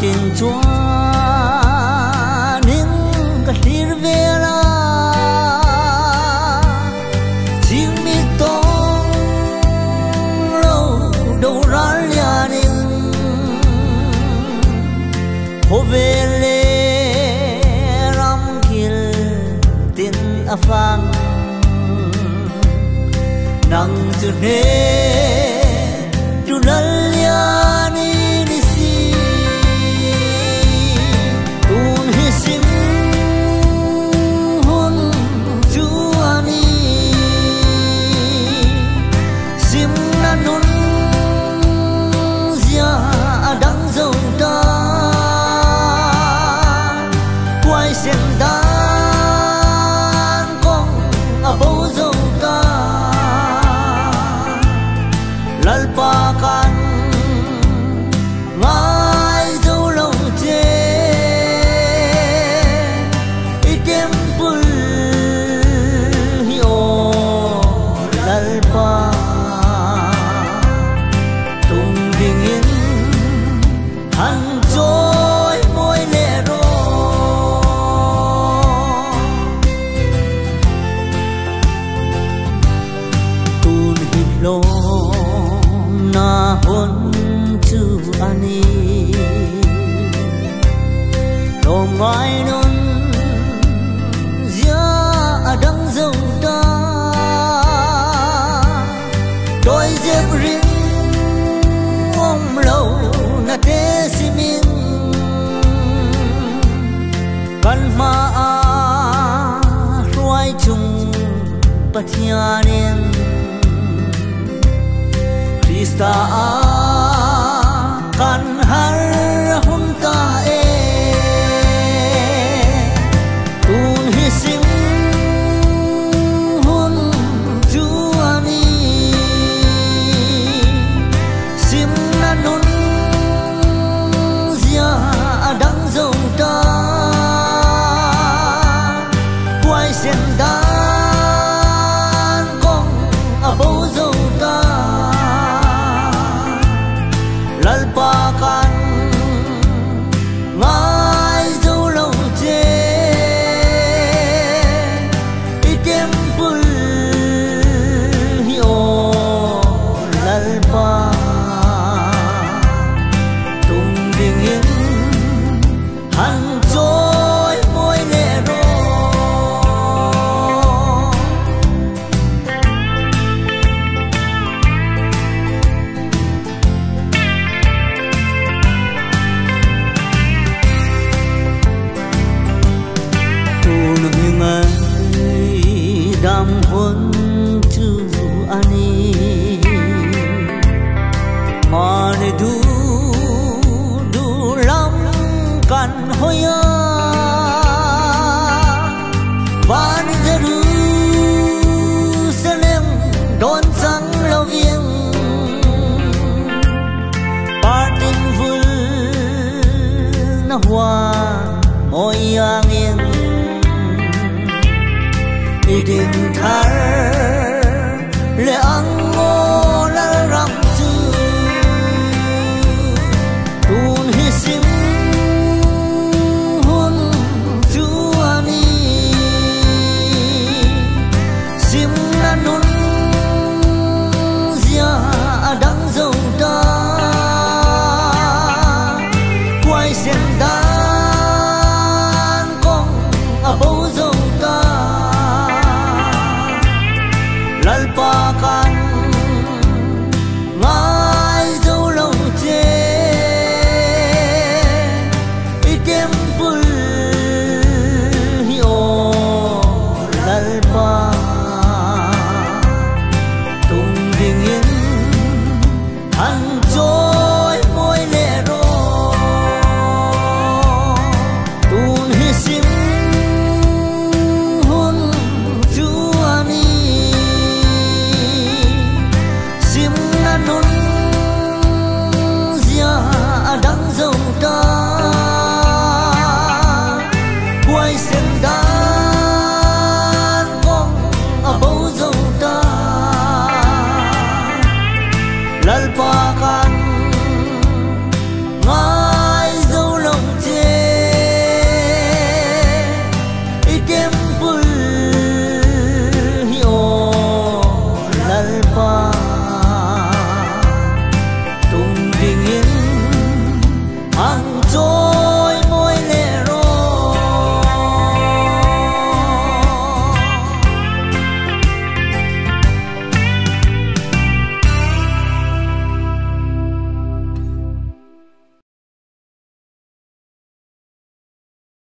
tiếng chúa nín cả lir về la chính mi tông lâu đầu ra lia nín hồ về lê ram kil tin afang nang june dunaliani nisi tun hisim hun juani sim nanun zia adang dâu ta quay sen dan con abo dâu ta lalpakan ngai dấu lâu chê item pul hiyo lalpa tung dingin han joy môi lệ ro tun hit lo na hôn chu ani lo mai non zia adang dâu ta đôi dép riêng ôm lâu na te si min kan ma ruai chung pathianin Krista kan har hunta tun hisim hun juani sim nanun zia adang dâu ta quay sen dan con abo dâu ta lalpakan ngai dấu lâu chê item pul hiyo lalpa tung dingin han joy môi lệ ro dam hôn chu ani mane du lam kan hoya van Jerusalem don sang lo vieng partin vul na hoa moi angin idin thar